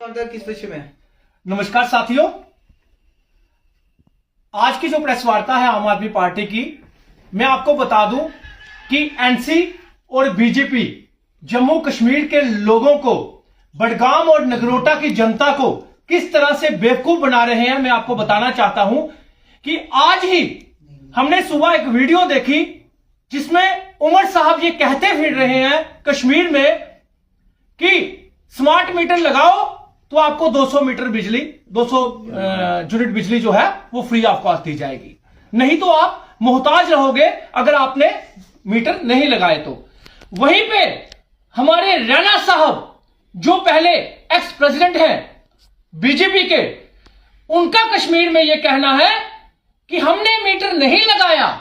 किस विषय में? नमस्कार साथियों, आज की जो प्रेस वार्ता है आम आदमी पार्टी की, मैं आपको बता दूं कि एनसी और बीजेपी जम्मू कश्मीर के लोगों को, बडगाम और नगरोटा की जनता को किस तरह से बेवकूफ बना रहे हैं। मैं आपको बताना चाहता हूं कि आज ही हमने सुबह एक वीडियो देखी जिसमें उमर साहब ये कहते फिर रहे हैं कश्मीर में कि स्मार्ट मीटर लगाओ तो आपको 200 मीटर बिजली, 200 यूनिट बिजली जो है वो फ्री ऑफ कॉस्ट दी जाएगी, नहीं तो आप मोहताज रहोगे अगर आपने मीटर नहीं लगाए तो। वहीं पे हमारे रैना साहब जो पहले एक्स प्रेसिडेंट हैं बीजेपी के, उनका कश्मीर में यह कहना है कि हमने मीटर नहीं लगाया,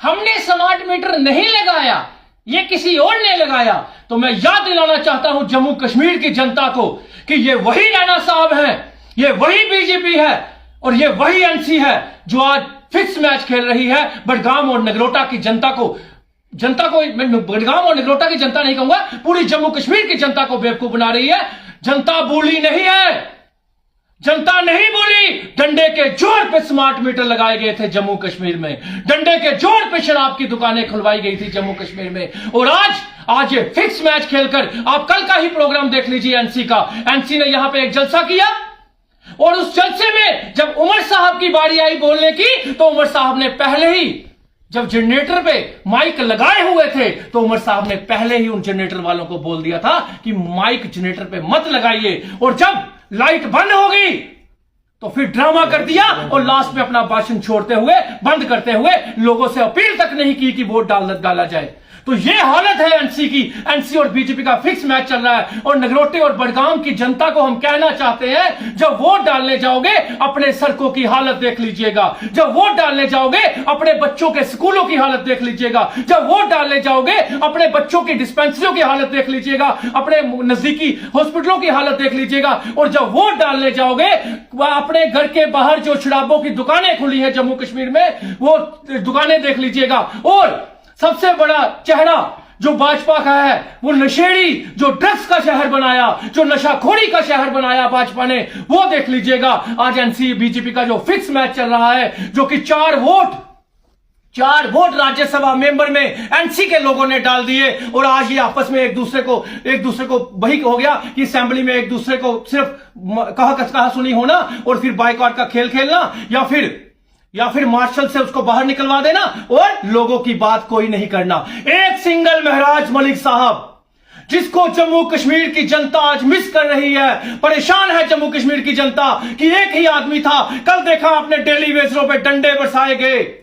हमने स्मार्ट मीटर नहीं लगाया, ये किसी और ने लगाया। तो मैं याद दिलाना चाहता हूं जम्मू कश्मीर की जनता को कि ये वही रैना साहब हैं, ये वही बीजेपी है और ये वही एनसी है जो आज फिक्स मैच खेल रही है बडगाम और नगरोटा की जनता को। मैं बडगाम और नगरोटा की जनता नहीं कहूंगा, पूरी जम्मू कश्मीर की जनता को बेवकूफ बना रही है। जनता बोली नहीं है, जनता नहीं बोली। डंडे के जोर पे स्मार्ट मीटर लगाए गए थे जम्मू कश्मीर में, डंडे के जोर पे शराब की दुकानें खुलवाई गई थी जम्मू कश्मीर में। और आज ये फिक्स मैच खेलकर, आप कल का ही प्रोग्राम देख लीजिए एनसी का। एनसी ने यहां पे एक जलसा किया और उस जलसे में जब उमर साहब की बारी आई बोलने की, तो उमर साहब ने पहले ही, जब जनरेटर पे माइक लगाए हुए थे, तो उमर साहब ने पहले ही उन जनरेटर वालों को बोल दिया था कि माइक जनरेटर पे मत लगाइए। और जब लाइट बंद हो गई तो फिर ड्रामा कर दिया और लास्ट में अपना भाषण छोड़ते हुए, बंद करते हुए लोगों से अपील तक नहीं की कि वोट डाला जाए। तो ये हालत है एनसी की। एनसी और बीजेपी का फिक्स मैच चल रहा है। और नगरोटे और बडगाम की जनता को हम कहना चाहते हैं, जब वोट डालने जाओगे अपने सड़कों की हालत देख लीजिएगा, जब वोट डालने जाओगे अपने बच्चों के स्कूलों की हालत देख लीजिएगा, जब वोट डालने जाओगे अपने बच्चों की डिस्पेंसरियों की हालत देख लीजिएगा, अपने नजदीकी हॉस्पिटलों की हालत देख लीजिएगा। और जब वोट डालने जाओगे अपने घर के बाहर जो शराबों की दुकानें खुली हैं जम्मू कश्मीर में, वो दुकानें देख लीजिएगा। और सबसे बड़ा चेहरा जो भाजपा का है, वो नशेड़ी, जो ड्रग्स का शहर बनाया, जो नशाखोरी का शहर बनाया भाजपा ने, वो देख लीजिएगा। आज एनसी बीजेपी का जो फिक्स मैच चल रहा है, जो कि 4 वोट राज्यसभा मेंबर में एनसी के लोगों ने डाल दिए। और आज ये आपस में एक दूसरे को वही हो गया कि असेंबली में एक दूसरे को सिर्फ कहा सुनी होना और फिर बाइकआउट का खेल खेलना, या फिर मार्शल से उसको बाहर निकलवा देना और लोगों की बात कोई नहीं करना। एक सिंगल महराज मलिक साहब, जिसको जम्मू कश्मीर की जनता आज मिस कर रही है, परेशान है जम्मू कश्मीर की जनता कि एक ही आदमी था। कल देखा आपने डेली वेजरों पे डंडे बरसाए गए,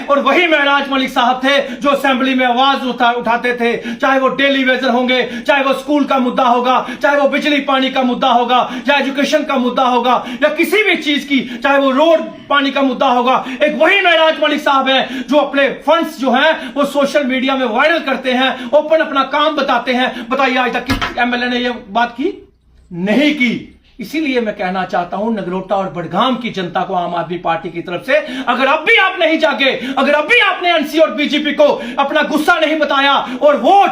और वही महराज मलिक साहब थे जो असेंबली में आवाज उठाते थे, चाहे वो डेली वेजर होंगे, चाहे वो स्कूल का मुद्दा होगा, चाहे वो बिजली पानी का मुद्दा होगा, चाहे एजुकेशन का मुद्दा होगा, या किसी भी चीज की, चाहे वो रोड पानी का मुद्दा होगा। एक वही महराज मलिक साहब है जो अपने फंड्स जो हैं वो सोशल मीडिया में वायरल करते हैं, ओपन अपना काम बताते हैं। बताइए आज तक किस एमएलए ने यह बात की? नहीं की। इसीलिए मैं कहना चाहता हूं नगरोटा और बडगाम की जनता को, आम आदमी पार्टी की तरफ से, अगर अब भी आप नहीं जागे, अगर अब भी आपने एनसी और बीजेपी को अपना गुस्सा नहीं बताया और वोट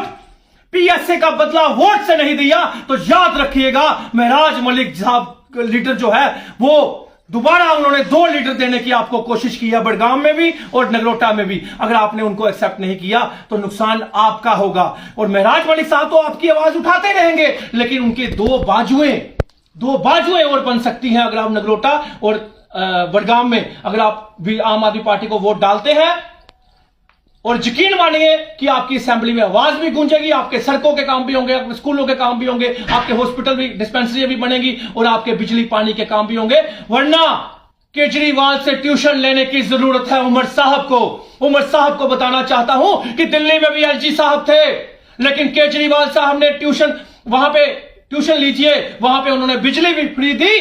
पीएसए का बदला वोट से नहीं दिया, तो याद रखिएगा महराज मलिक साहब लीडर जो है वो दोबारा उन्होंने 2 लीडर देने की आपको कोशिश की है, बडगाम में भी और नगरोटा में भी। अगर आपने उनको एक्सेप्ट नहीं किया तो नुकसान आपका होगा। और महराज मलिक साहब तो आपकी आवाज उठाते रहेंगे, लेकिन उनकी 2 बाजुएं और बन सकती हैं अगर आप नगरोटा और बडगाम में, अगर आप भी आम आदमी पार्टी को वोट डालते हैं। और यकीन मानिए कि आपकी असेंबली में आवाज भी गूंजेगी, आपके सड़कों के काम भी होंगे, आपके स्कूलों के काम भी होंगे, आपके हॉस्पिटल भी, डिस्पेंसरी भी बनेगी और आपके बिजली पानी के काम भी होंगे। वरना केजरीवाल से ट्यूशन लेने की जरूरत है उमर साहब को। उमर साहब को बताना चाहता हूं कि दिल्ली में भी एलजी साहब थे, लेकिन केजरीवाल साहब ने ट्यूशन लीजिए, वहां पे उन्होंने बिजली भी फ्री दी,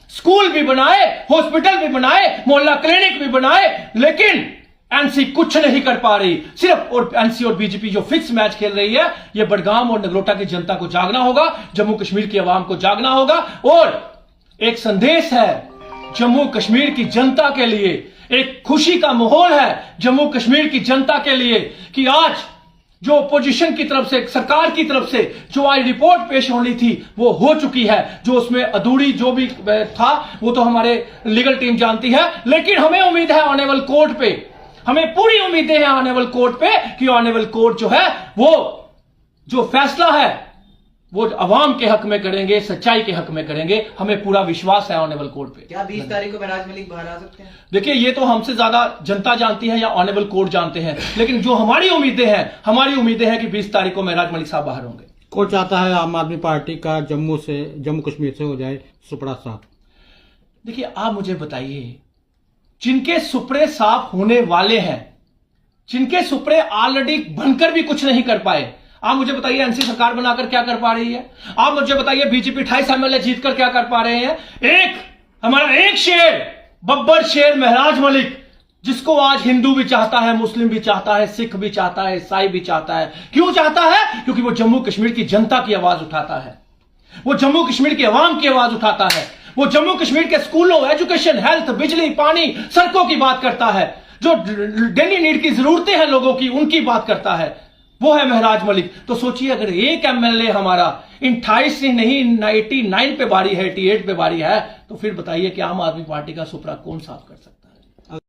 स्कूल भी बनाए, हॉस्पिटल भी बनाए, मोहल्ला क्लिनिक भी बनाए, लेकिन एनसी कुछ नहीं कर पा रही। सिर्फ और एनसी और बीजेपी जो फिक्स मैच खेल रही है, ये बडगाम और नगरोटा की जनता को जागना होगा, जम्मू कश्मीर की आवाम को जागना होगा। और एक संदेश है जम्मू कश्मीर की जनता के लिए, एक खुशी का माहौल है जम्मू कश्मीर की जनता के लिए कि आज जो ओपोजिशन की तरफ से, सरकार की तरफ से जो आज रिपोर्ट पेश होनी थी वो हो चुकी है। जो उसमें अधूरी जो भी था वो तो हमारे लीगल टीम जानती है, लेकिन हमें उम्मीद है ऑनेबल कोर्ट पे, हमें पूरी उम्मीदें हैं ऑनेबल कोर्ट पे कि ऑनेबल कोर्ट जो है वो जो फैसला है वो अवाम के हक में करेंगे, सच्चाई के हक में करेंगे। हमें पूरा विश्वास है ऑनेबल कोर्ट पे। क्या 20 तारीख को महराज मलिक बाहर आ सकते हैं? देखिए, ये तो हमसे ज्यादा जनता जानती है या ऑनेबल कोर्ट जानते हैं, लेकिन जो हमारी उम्मीदें हैं कि 20 तारीख को महराज मलिक साहब बाहर होंगे। कोर्ट चाहता है आम आदमी पार्टी का जम्मू कश्मीर से हो जाए सुपड़ा साफ। देखिए, आप मुझे बताइए, जिनके सुपड़े साफ होने वाले हैं, जिनके सुपड़े ऑलरेडी बनकर भी कुछ नहीं कर पाए, आप मुझे बताइए एनसी सरकार बनाकर क्या कर पा रही है? आप मुझे बताइए बीजेपी 28 एमएलए जीतकर क्या कर पा रहे हैं? हमारा एक शेर, बब्बर शेर महराज मलिक, जिसको आज हिंदू भी चाहता है, मुस्लिम भी चाहता है, सिख भी चाहता है, ईसाई भी चाहता है। क्यों चाहता है? क्योंकि वो जम्मू कश्मीर की जनता की आवाज उठाता है, वो जम्मू कश्मीर की आवाम की आवाज उठाता है, वो जम्मू कश्मीर के स्कूलों, एजुकेशन, हेल्थ, बिजली, पानी, सड़कों की बात करता है, जो डेली नीड की जरूरतें हैं लोगों की, उनकी बात करता है। वो है महराज मलिक। तो सोचिए, अगर एक एमएलए हमारा इन 28 से नहीं 89 पे बारी है, 88 पे बारी है, तो फिर बताइए कि आम आदमी पार्टी का सुपड़ा कौन साफ कर सकता है?